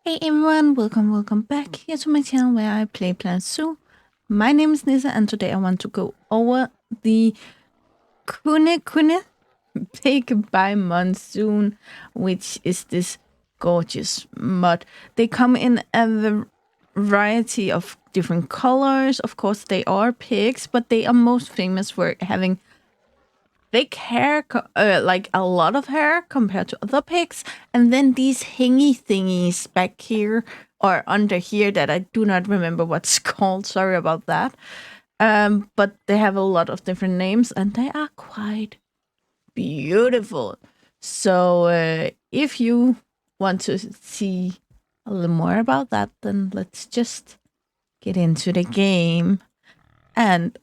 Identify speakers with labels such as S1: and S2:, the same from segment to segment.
S1: Hey everyone, welcome back here to my channel where I play Planet Zoo. My name is Nissa and today I want to go over the Kunekune Pig by Monsoon, which is this gorgeous mod. They come in a variety of different colors. Of course, they are pigs, but they are most famous for having thick hair, like a lot of hair compared to other pigs, and then these hingy thingies back here or under here that I do not remember what's called. Sorry about that. But they have a lot of different names, and they are quite beautiful. So if you want to see a little more about that, then let's just get into the game. And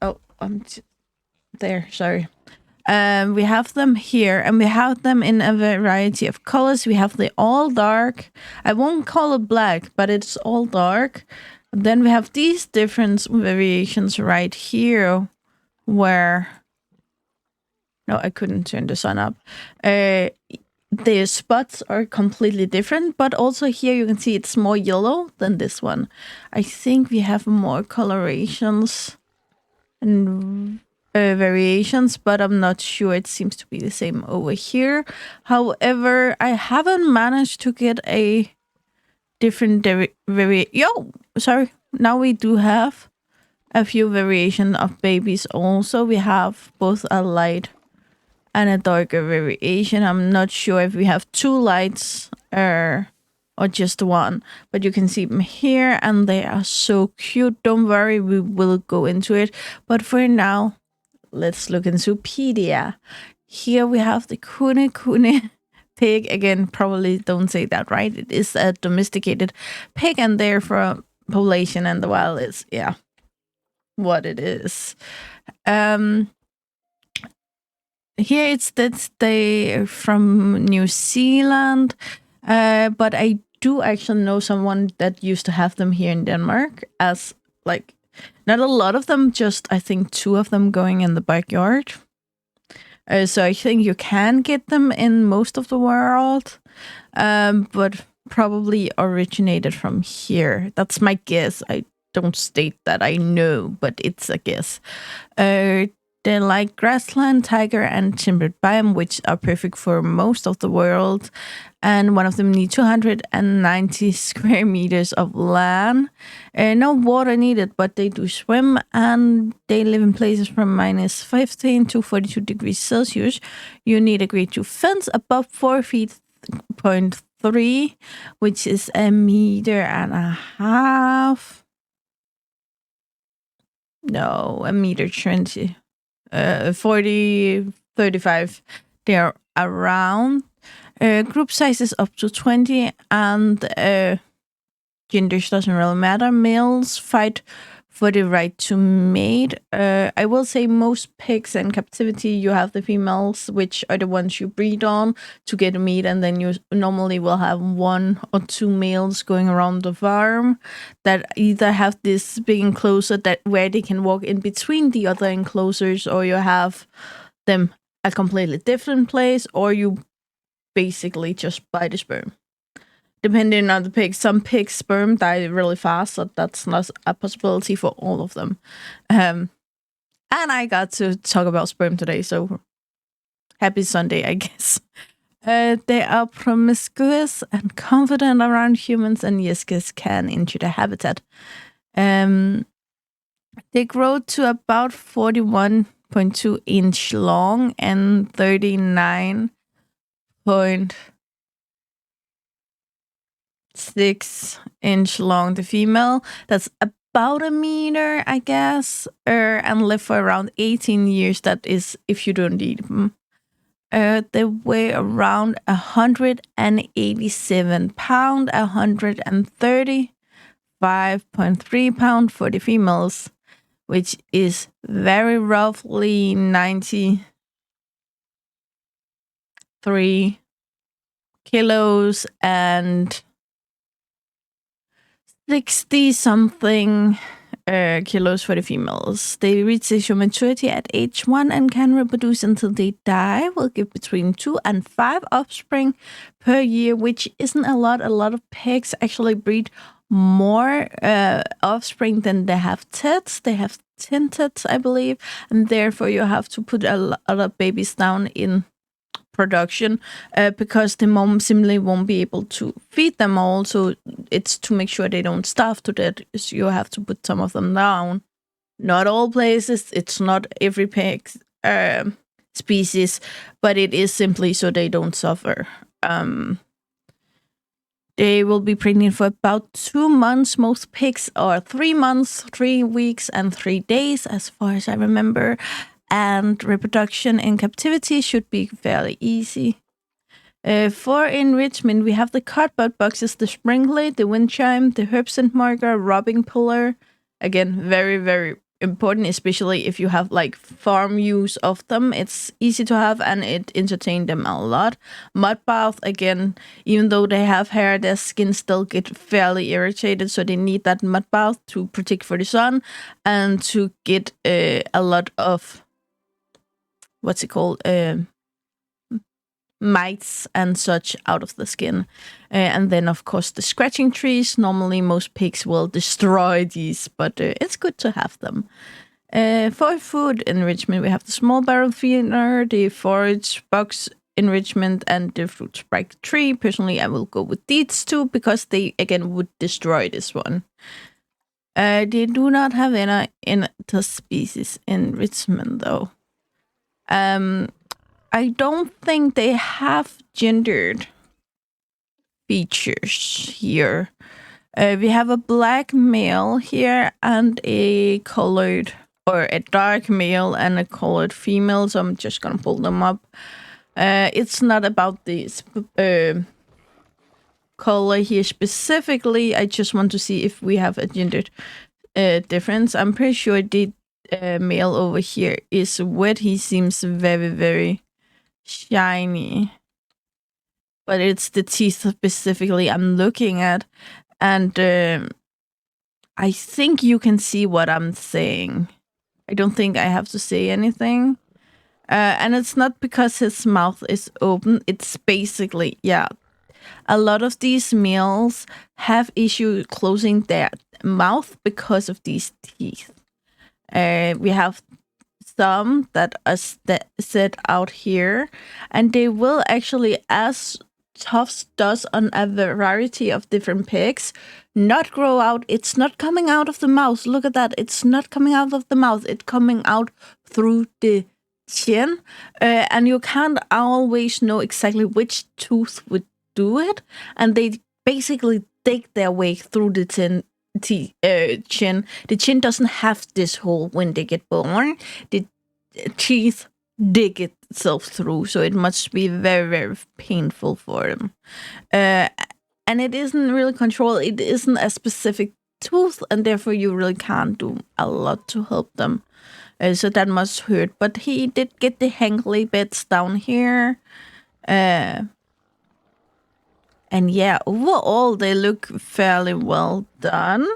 S1: there. Sorry. We have them here, and we have them in a variety of colors. We have the all dark. I won't call it black, but it's all dark. Then we have these different variations right here, where... No, I couldn't turn the sun up. The spots are completely different, but also here you can see it's more yellow than this one. I think we have more colorations and variations, but I'm not sure. It seems to be the same over here. However, I haven't managed to get a different sorry. Now we do have a few variation of babies also. We have both a light and a darker variation. I'm not sure if we have two lights or just one, but you can see them here and they are so cute. Don't worry, we will go into it. But for now, let's look into Pedia. Here we have the Kunekune Pig. Again, probably don't say that right. It is a domesticated pig, and therefore population in the wild is, what it is. Here it's that they from New Zealand, but I do actually know someone that used to have them here in Denmark as not a lot of them, just I think two of them going in the backyard. So I think you can get them in most of the world, but probably originated from here. That's my guess. I don't state that I know, but it's a guess. They like grassland, tiger, and timbered biome, which are perfect for most of the world. And one of them needs 290 square meters of land. No water needed, but they do swim, and they live in places from minus 15 to 42 degrees Celsius. You need a grade 2 fence above 4 feet, 0.3, which is a meter and a half. No, a meter 20. 40, 35, they're around. Group sizes up to 20, and genders doesn't really matter. Males fight for the right to mate. I will say most pigs in captivity, you have the females, which are the ones you breed on to get a meat, and then you normally will have one or two males going around the farm that either have this big enclosure that where they can walk in between the other enclosures, or you have them a completely different place, or you basically just buy the sperm. Depending on the pig, some pigs' sperm die really fast, so that's not a possibility for all of them. And I got to talk about sperm today, so happy Sunday, I guess. They are promiscuous and confident around humans, and yiskis can injure the habitat. They grow to about 41.2 inch long and 39 6-inch long, the female. That's about a meter, I guess, and live for around 18 years. That is if you don't eat them. They weigh around 187 pound, 135.3 pound for the females, which is very roughly 93 kilos and 60 something kilos for the females. They reach sexual maturity at age 1 and can reproduce until they die. Will give between 2 and 5 offspring per year, which isn't a lot. A lot of pigs actually breed more offspring than they have tits. They have 10 tits, I believe, and therefore you have to put a lot of babies down in production because the mom simply won't be able to feed them all. So it's to make sure they don't starve to death. So you have to put some of them down. Not all places. It's not every pig species, but it is simply so they don't suffer. They will be pregnant for about 2 months. Most pigs are 3 months, 3 weeks, and 3 days, as far as I remember. And reproduction in captivity should be fairly easy. For enrichment, we have the cardboard boxes, the sprinkler, the wind chime, the herb scent marker, robbing puller. Again, very, very important, especially if you have like farm use of them. It's easy to have and it entertains them a lot. Mud bath, again, even though they have hair, their skin still get fairly irritated, so they need that mud bath to protect for the sun and to get a lot of mites and such out of the skin. And then, of course, the scratching trees. Normally, most pigs will destroy these, but it's good to have them. For food enrichment, we have the small barrel feeder, the forage box enrichment, and the fruit spike tree. Personally, I will go with these two because they, again, would destroy this one. They do not have any interspecies enrichment, though. I don't think they have gendered features here. We have a black male here and a colored, or a dark male and a colored female, so I'm just gonna pull them up. It's not about this color here specifically. I just want to see if we have a gendered difference. I'm pretty sure the male over here is wet. He seems very, very shiny, but it's the teeth specifically I'm looking at, and I think you can see what I'm saying. I don't think I have to say anything, and it's not because his mouth is open. It's basically, yeah, a lot of these males have issue closing their mouth because of these teeth. We have some that are set out here, and they will actually, as Tufts does on a variety of different pigs, not grow out. It's not coming out of the mouth. Look at that. It's not coming out of the mouth. It's coming out through the chin, and you can't always know exactly which tooth would do it, and they basically dig their way through the chin. The chin doesn't have this hole when they get born. The teeth dig itself through, so it must be very, very painful for them. And it isn't really controlled. It isn't a specific tooth, and therefore you really can't do a lot to help them. So that must hurt. But he did get the hangly bits down here. And yeah, overall, they look fairly well done.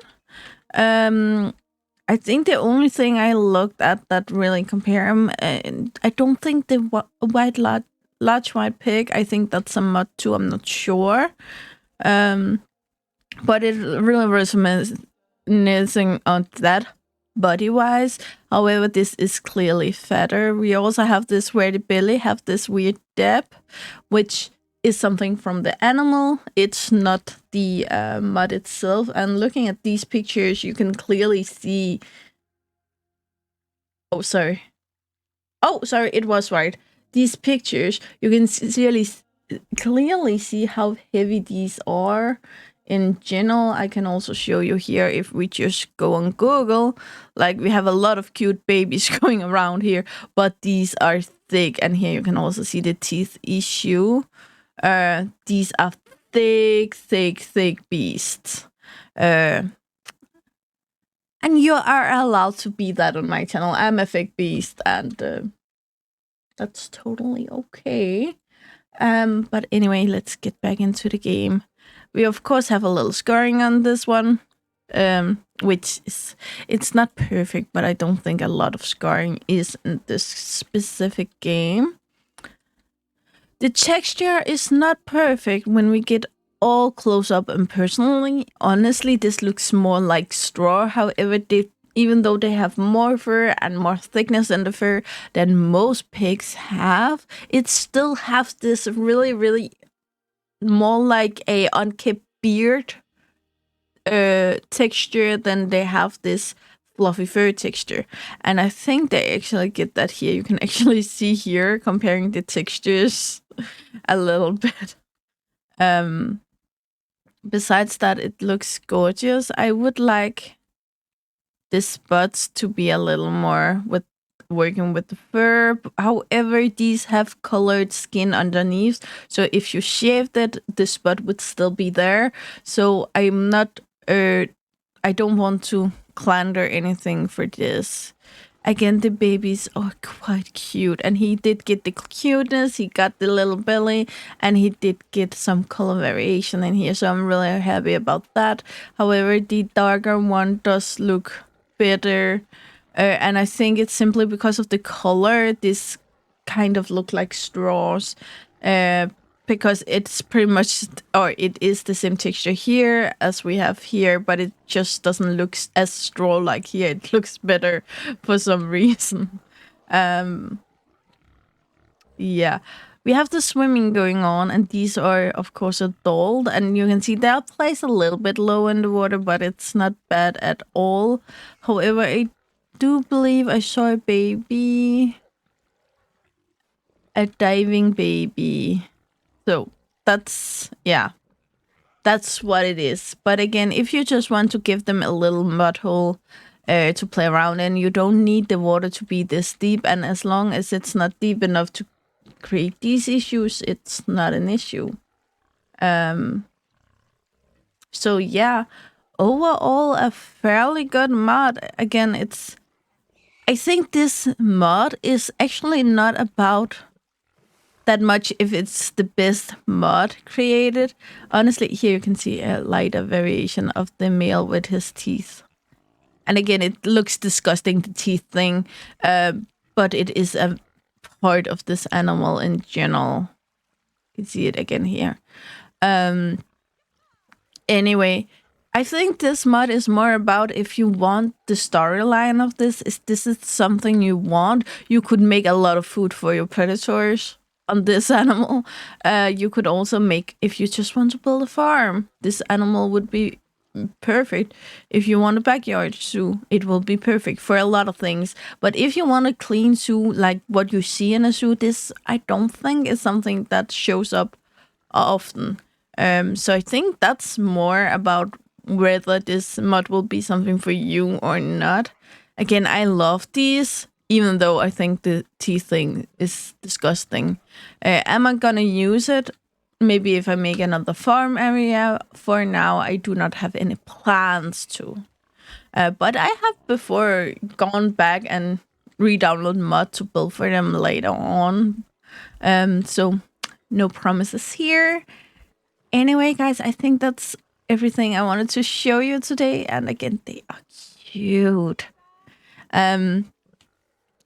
S1: I think the only thing I looked at that really compare them, I don't think the large white pig, I think that's a mud too, I'm not sure. But it really resonating on that body-wise. However, this is clearly fatter. We also have this where the belly have this weird depth, which is something from the animal. It's not the mud itself. And looking at these pictures, you can clearly see... Oh, sorry, it was right. These pictures, you can clearly see how heavy these are. In general, I can also show you here if we just go on Google. Like, we have a lot of cute babies going around here, but these are thick. And here you can also see the teeth issue. These are thick beasts. And you are allowed to be that on my channel. I'm a thick beast, and that's totally okay. But anyway, let's get back into the game. We, of course, have a little scoring on this one. which is, it's not perfect, but I don't think a lot of scarring is in this specific game. The texture is not perfect when we get all close up, and personally, honestly, this looks more like straw. However, even though they have more fur and more thickness in the fur than most pigs have, it still has this really, really more like a unkempt beard texture than they have this fluffy fur texture. And I think they actually get that here. You can actually see here comparing the textures a little bit. Besides that, it looks gorgeous. I would like the spots to be a little more with working with the fur. However, these have colored skin underneath, so if you shaved it, the spot would still be there. So I'm not I don't want to slander anything for this. Again, the babies are quite cute, and he did get the cuteness, he got the little belly, and he did get some color variation in here, so I'm really happy about that. However, the darker one does look better, and I think it's simply because of the color. This kind of look like straws, because it's pretty much, or it is the same texture here as we have here, but it just doesn't look as straw like here. It looks better for some reason. Yeah, we have the swimming going on, and these are of course adult, and you can see they're placed a little bit low in the water, but it's not bad at all. However, I do believe I saw a baby, a diving baby. So that's, yeah, that's what it is. But again, if you just want to give them a little mud hole to play around in, you don't need the water to be this deep. And as long as it's not deep enough to create these issues, it's not an issue. So yeah, overall a fairly good mod. Again, I think this mod is actually not about that much if it's the best mod created. Honestly, here you can see a lighter variation of the male with his teeth. And again, it looks disgusting, the teeth thing, but it is a part of this animal in general. You can see it again here. Anyway, I think this mod is more about if you want the storyline of this, is this is something you want, you could make a lot of food for your predators on this animal. You could also make, if you just want to build a farm, this animal would be perfect. If you want a backyard zoo, it will be perfect for a lot of things. But if you want a clean zoo like what you see in a zoo, this I don't think is something that shows up often. So I think that's more about whether this mod will be something for you or not. Again, I love these, even though I think the teeth thing is disgusting. Am I gonna use it? Maybe if I make another farm area. For now, I do not have any plans to. But I have before gone back and re-download mod to build for them later on. So no promises here. Anyway, guys, I think that's everything I wanted to show you today. And again, they are cute.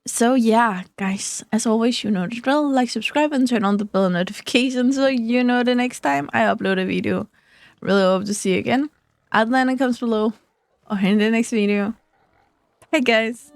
S1: So yeah, guys, as always, you know the drill. Like, subscribe, and turn on the bell notifications so you know the next time I upload a video. Really hope to see you again. Outline comes below or in the next video. Bye, guys.